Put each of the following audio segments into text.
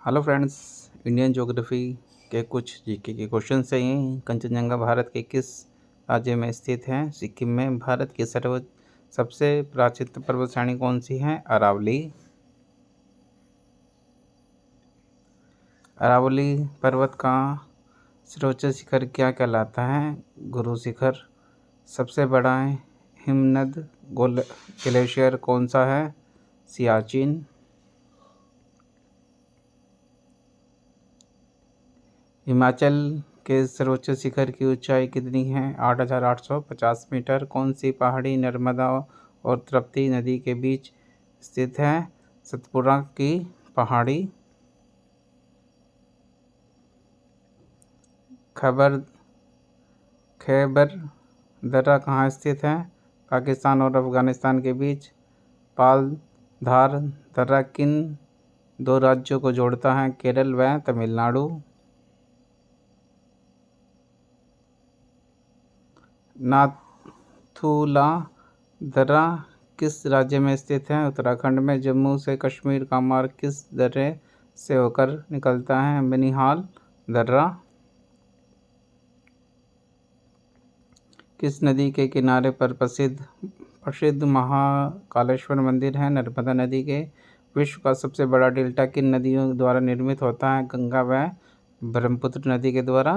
Hello friends. Indian geography के कुछ GK के क्वेश्चन से ही कंचनजंगा भारत के किस राज्य में स्थित है? सिक्किम में। भारत की सबसे प्राचीन पर्वत श्रेणी कौन सी है? अरावली। अरावली पर्वत का सर्वोच्च शिखर क्या कहलाता है? गुरु शिखर। सबसे बड़ा हिमनद ग्लेशियर कौन सा है? सियाचिन। हिमाचल के सर्वोच्च शिखर की ऊंचाई कितनी है? 8,850 मीटर। कौन सी पहाड़ी नर्मदा और तृप्ति नदी के बीच स्थित है? सतपुड़ा की पहाड़ी। खैबर दर्रा कहाँ स्थित है? पाकिस्तान और अफगानिस्तान के बीच। पाल धार दर्रा किन दो राज्यों को जोड़ता है? केरल व तमिलनाडु। नाथुला दर्रा किस राज्य में स्थित है? उत्तराखंड में। जम्मू से कश्मीर का मार्ग किस दर्रे से होकर निकलता है? बनिहाल दर्रा। किस नदी के किनारे पर प्रसिद्ध महाकालेश्वर मंदिर है? नर्मदा नदी के। विश्व का सबसे बड़ा डेल्टा किन नदियों द्वारा निर्मित होता है? गंगा व ब्रह्मपुत्र नदी के द्वारा।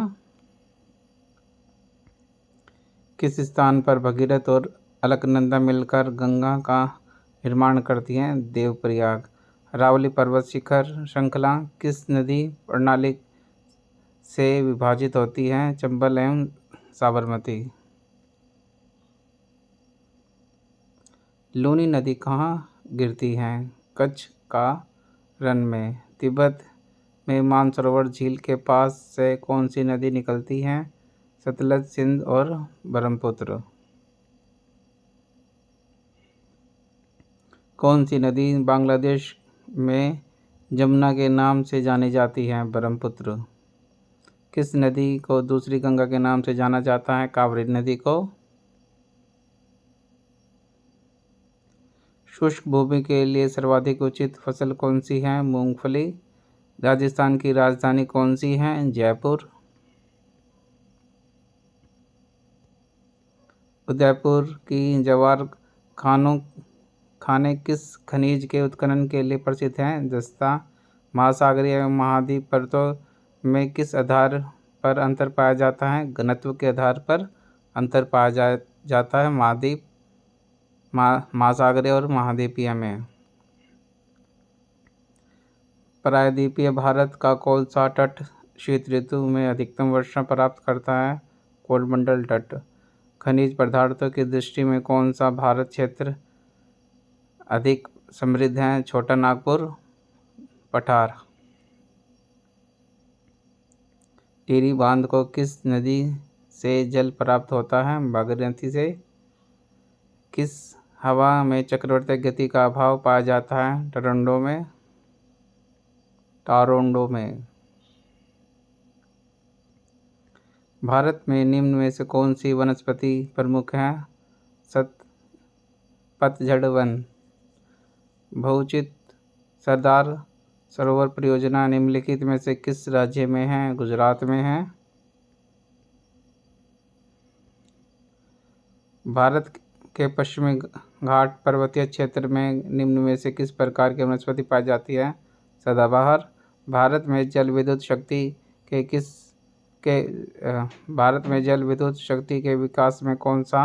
किस स्थान पर भगीरथ और अलकनंदा मिलकर गंगा का निर्माण करती हैं? देवप्रयाग। अरावली पर्वत शिखर श्रृंखला किस नदी प्रणाली से विभाजित होती है? चंबल एवं साबरमती। लूनी नदी कहाँ गिरती है? कच्छ का रण में। तिब्बत में मानसरोवर झील के पास से कौन सी नदी निकलती है? सतलज, सिंध और ब्रह्मपुत्र। कौन सी नदी बांग्लादेश में जमुना के नाम से जानी जाती है? ब्रह्मपुत्र। किस नदी को दूसरी गंगा के नाम से जाना जाता है? कावेरी नदी को। शुष्क भूमि के लिए सर्वाधिक उचित फसल कौन सी है? मूंगफली। राजस्थान की राजधानी कौन सी है? जयपुर। उदयपुर की जवार खाने किस खनिज के उत्खनन के लिए प्रसिद्ध हैं? जस्ता। महासागरीय एवं महाद्वीप पर्वतों में किस आधार पर अंतर पाया जाता है? घनत्व के आधार पर अंतर पाया जाता है महासागरीय और महाद्वीपीय में। प्रायद्वीपीय भारत का कौन सा तट शीत ऋतु में अधिकतम वर्षा प्राप्त करता है? कोरमंडल तट। खनिज पदार्थों की दृष्टि में कौन सा भारत क्षेत्र अधिक समृद्ध है? छोटा नागपुर, पठार। टिहरी बांध को किस नदी से जल प्राप्त होता है? भागीरथी से। किस हवा में चक्रवाती गति का अभाव पाया जाता है? टोरंटो में। भारत में निम्न में से कौन सी वनस्पति प्रमुख है? पतझड़ वन। बहुचित सरदार सरोवर परियोजना निम्नलिखित में से किस राज्य में है? गुजरात में है। भारत के पश्चिमी घाट पर्वतीय क्षेत्र में निम्न में से किस प्रकार की वनस्पति पाई जाती है? सदाबहार। भारत में जल विद्युत शक्ति के विकास में कौन सा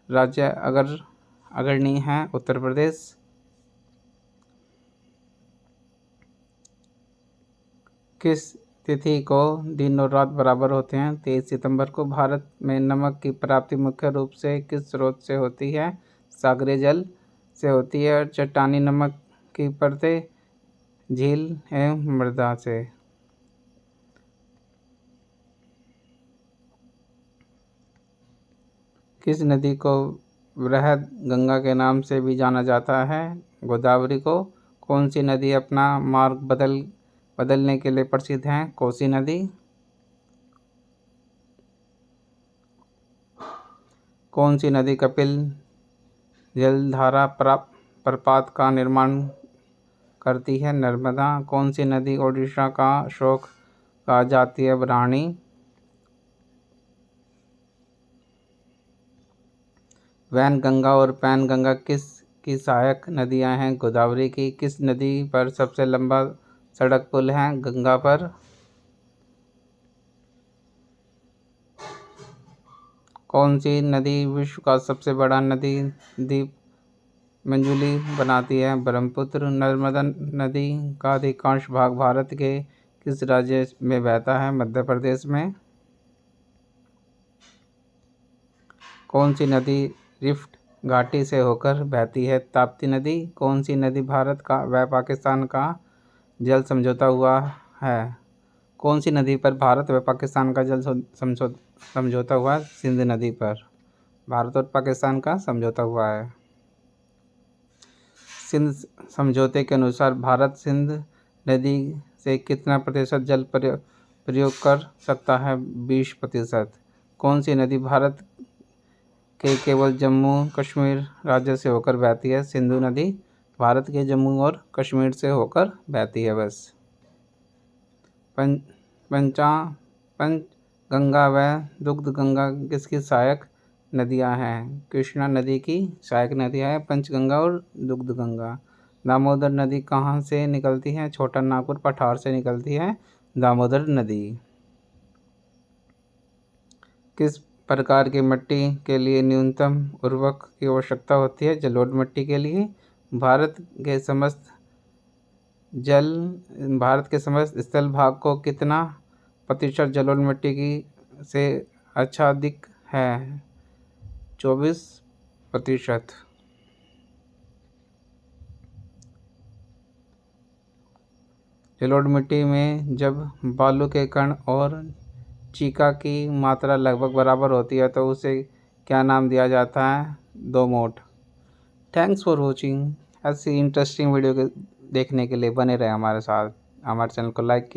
राज्य अग्रणी है? उत्तर प्रदेश। किस तिथि को दिन और रात बराबर होते हैं? 23 सितंबर को। भारत में नमक की प्राप्ति मुख्य रूप से किस स्रोत से होती है? सागरीय जल से होती है। चट्टानी नमक की परतें झील एवं मृदा से। किस नदी को बृहद गंगा के नाम से भी जाना जाता है? गोदावरी को। कौन सी नदी अपना मार्ग बदलने के लिए प्रसिद्ध है? कोसी नदी। कौन सी नदी कपिल जलधारा प्रपात का निर्माण करती है? नर्मदा। कौन सी नदी ओडिशा का शोक कहा जाती है? ब्राह्मणी। वैनगंगा और पैनगंगा किस की सहायक नदियां हैं? गोदावरी की। किस नदी पर सबसे लंबा सड़क पुल है? गंगा पर। कौन सी नदी विश्व का सबसे बड़ा नदी द्वीप मंजुली बनाती है? ब्रह्मपुत्र। नर्मदा नदी का अधिकांश भाग भारत के किस राज्य में बहता है? मध्य प्रदेश में। कौन सी नदी रिफ्ट घाटी से होकर बहती है? ताप्ती नदी। कौन सी नदी भारत का व पाकिस्तान का जल समझौता हुआ है? कौन सी नदी पर भारत व पाकिस्तान का जल समझौता हुआ? सिंध नदी पर भारत और पाकिस्तान का समझौता हुआ है। सिंध समझौते के अनुसार भारत सिंध नदी से कितना प्रतिशत जल प्रयोग कर सकता है? 20%। कौन सी नदी भारत के केवल जम्मू कश्मीर राज्य से होकर बहती है? सिंधु नदी भारत के जम्मू और कश्मीर से होकर बहती है बस। पंचगंगा व दुग्धगंगा किसकी सहायक नदियां हैं? कृष्णा नदी की सहायक नदियां हैं पंचगंगा और दुग्धगंगा। दामोदर नदी कहाँ से निकलती है? छोटा नागपुर पठार से निकलती है दामोदर नदी। किस प्रकार की मिट्टी के लिए न्यूनतम उर्वरक की आवश्यकता होती है? जलोढ़ मिट्टी के लिए। भारत के समस्त स्थल भाग को कितना प्रतिशत जलोढ़ मिट्टी की से आच्छादित है? 24%। जलोढ़ मिट्टी में जब बालू के कण और चीका की मात्रा लगभग बराबर होती है तो उसे क्या नाम दिया जाता है? दोमट। Thanks for watching. ऐसी इंटरेस्टिंग वीडियो देखने के लिए बने रहे हमारे साथ। हमारे चैनल को लाइक कीजिए।